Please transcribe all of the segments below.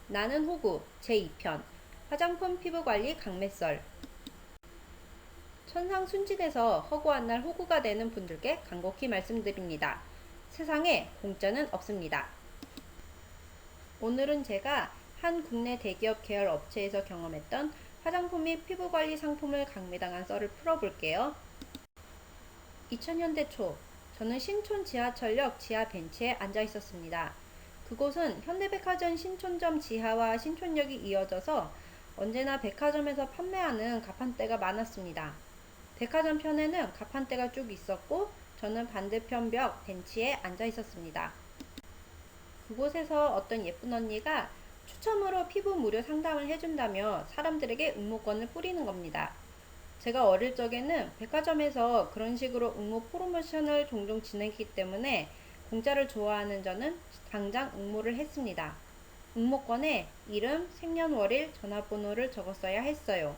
나는 호구 제2편 화장품 피부관리 강매썰. 천상 순진에서 허구한 날 호구가 되는 분들께 간곡히 말씀드립니다. 세상에 공짜는 없습니다. 오늘은 제가 한 국내 대기업 계열 업체에서 경험했던 화장품 및 피부관리 상품을 강매당한 썰을 풀어볼게요. 2000년대 초 저는 신촌 지하철역 지하 벤치에 앉아 있었습니다. 그곳은 현대백화점 신촌점 지하와 신촌역이 이어져서 언제나 백화점에서 판매하는 가판대가 많았습니다. 백화점 편에는 가판대가 쭉 있었고 저는 반대편 벽 벤치에 앉아 있었습니다. 그곳에서 어떤 예쁜 언니가 추첨으로 피부 무료 상담을 해준다며 사람들에게 응모권을 뿌리는 겁니다. 제가 어릴 적에는 백화점에서 그런 식으로 응모 프로모션을 종종 진행했기 때문에 공짜를 좋아하는 저는 당장 응모를 했습니다. 응모권에 이름, 생년월일, 전화번호를 적었어야 했어요.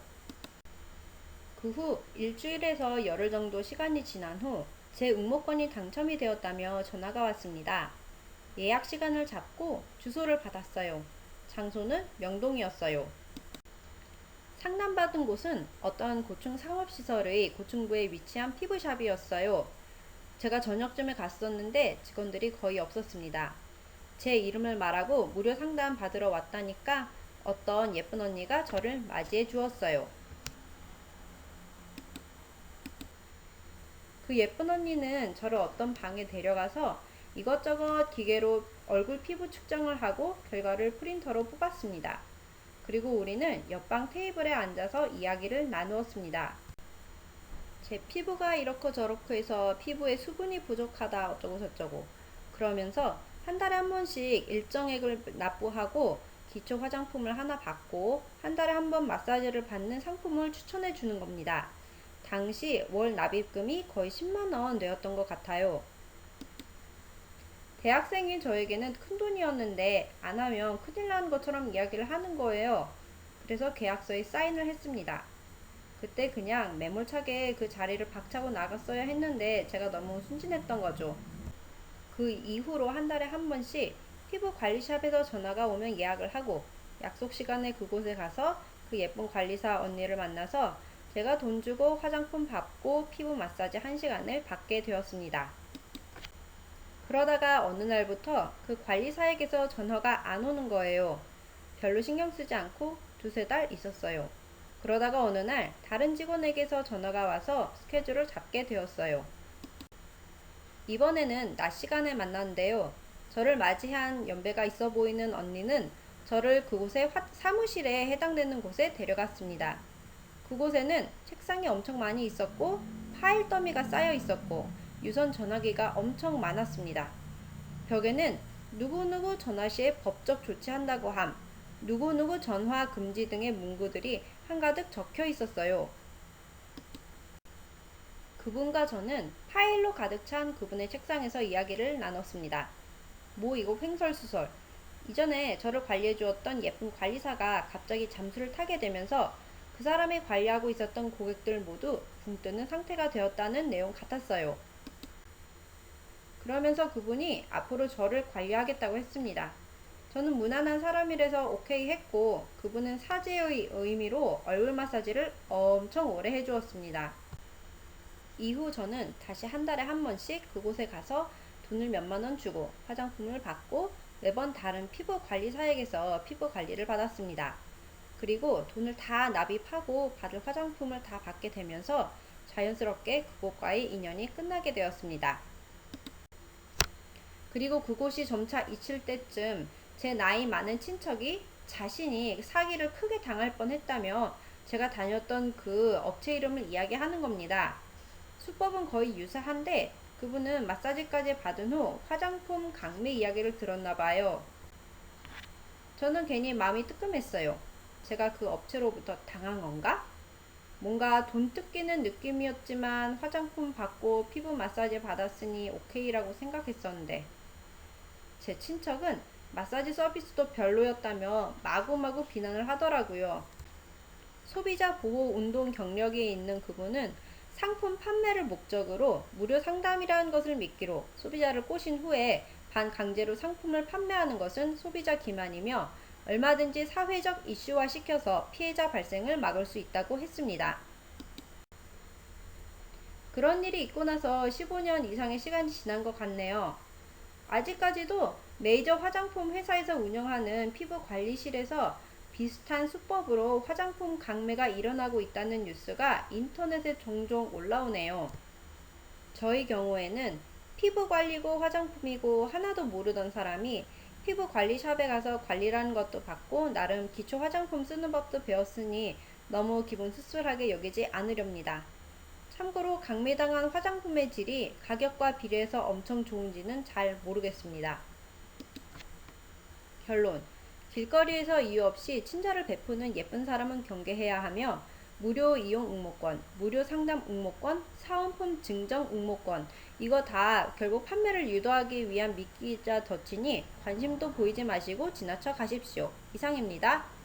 그 후 일주일에서 열흘 정도 시간이 지난 후 제 응모권이 당첨이 되었다며 전화가 왔습니다. 예약 시간을 잡고 주소를 받았어요. 장소는 명동이었어요. 상담받은 곳은 어떠한 고층 상업시설의 고층부에 위치한 피부샵이었어요. 제가 저녁쯤에 갔었는데 직원들이 거의 없었습니다. 제 이름을 말하고 무료 상담 받으러 왔다니까 어떤 예쁜 언니가 저를 맞이해 주었어요. 그 예쁜 언니는 저를 어떤 방에 데려가서 이것저것 기계로 얼굴 피부 측정을 하고 결과를 프린터로 뽑았습니다. 그리고 우리는 옆방 테이블에 앉아서 이야기를 나누었습니다. 제 피부가 이렇고 저렇고 해서 피부에 수분이 부족하다 어쩌고 저쩌고 그러면서 한 달에 한 번씩 일정액을 납부하고 기초 화장품을 하나 받고 한 달에 한 번 마사지를 받는 상품을 추천해 주는 겁니다. 당시 월 납입금이 거의 10만원 되었던 것 같아요. 대학생인 저에게는 큰돈이었는데 안 하면 큰일 나는 것처럼 이야기를 하는 거예요. 그래서 계약서에 사인을 했습니다. 그때 그냥 매몰차게 그 자리를 박차고 나갔어야 했는데 제가 너무 순진했던 거죠. 그 이후로 한 달에 한 번씩 피부 관리샵에서 전화가 오면 예약을 하고 약속 시간에 그곳에 가서 그 예쁜 관리사 언니를 만나서 제가 돈 주고 화장품 받고 피부 마사지 1시간을 받게 되었습니다. 그러다가 어느 날부터 그 관리사에게서 전화가 안 오는 거예요. 별로 신경 쓰지 않고 두세 달 있었어요. 그러다가 어느 날 다른 직원에게서 전화가 와서 스케줄을 잡게 되었어요. 이번에는 낮 시간에 만났는데요. 저를 맞이한 연배가 있어 보이는 언니는 저를 그곳의 사무실에 해당되는 곳에 데려갔습니다. 그곳에는 책상이 엄청 많이 있었고 파일 더미가 쌓여 있었고 유선 전화기가 엄청 많았습니다. 벽에는 누구누구 전화 시에 법적 조치한다고 함, 누구누구 전화 금지 등의 문구들이 한가득 적혀 있었어요. 그분과 저는 파일로 가득 찬 그분의 책상에서 이야기를 나눴습니다. 뭐 이거 횡설수설. 이전에 저를 관리해 주었던 예쁜 관리사가 갑자기 잠수를 타게 되면서 그 사람이 관리하고 있었던 고객들 모두 붕 뜨는 상태가 되었다는 내용 같았어요. 그러면서 그분이 앞으로 저를 관리하겠다고 했습니다. 저는 무난한 사람이라서 오케이 했고 그분은 사죄의 의미로 얼굴 마사지를 엄청 오래 해주었습니다. 이후 저는 다시 한 달에 한 번씩 그곳에 가서 돈을 몇만 원 주고 화장품을 받고 매번 다른 피부 관리사에게서 피부 관리를 받았습니다. 그리고 돈을 다 납입하고 받을 화장품을 다 받게 되면서 자연스럽게 그곳과의 인연이 끝나게 되었습니다. 그리고 그곳이 점차 잊힐 때쯤 제 나이 많은 친척이 자신이 사기를 크게 당할 뻔했다며 제가 다녔던 그 업체 이름을 이야기하는 겁니다. 수법은 거의 유사한데 그분은 마사지까지 받은 후 화장품 강매 이야기를 들었나 봐요. 저는 괜히 마음이 뜨끔했어요. 제가 그 업체로부터 당한 건가? 뭔가 돈 뜯기는 느낌이었지만 화장품 받고 피부 마사지 받았으니 오케이라고 생각했었는데 제 친척은 마사지 서비스도 별로였다며 마구마구 비난을 하더라고요. 소비자 보호 운동 경력이 있는 그분은 상품 판매를 목적으로 무료 상담이라는 것을 미끼로 소비자를 꼬신 후에 반강제로 상품을 판매하는 것은 소비자 기만이며 얼마든지 사회적 이슈화 시켜서 피해자 발생을 막을 수 있다고 했습니다. 그런 일이 있고 나서 15년 이상의 시간이 지난 것 같네요. 아직까지도 메이저 화장품 회사에서 운영하는 피부 관리실에서 비슷한 수법으로 화장품 강매가 일어나고 있다는 뉴스가 인터넷에 종종 올라오네요. 저희 경우에는 피부 관리고 화장품이고 하나도 모르던 사람이 피부 관리샵에 가서 관리라는 것도 받고 나름 기초 화장품 쓰는 법도 배웠으니 너무 기분 씁쓸하게 여기지 않으렵니다. 참고로 강매당한 화장품의 질이 가격과 비례해서 엄청 좋은지는 잘 모르겠습니다. 결론. 길거리에서 이유 없이 친절을 베푸는 예쁜 사람은 경계해야 하며 무료 이용 응모권, 무료 상담 응모권, 사은품 증정 응모권 이거 다 결국 판매를 유도하기 위한 미끼자 덫이니 관심도 보이지 마시고 지나쳐 가십시오. 이상입니다.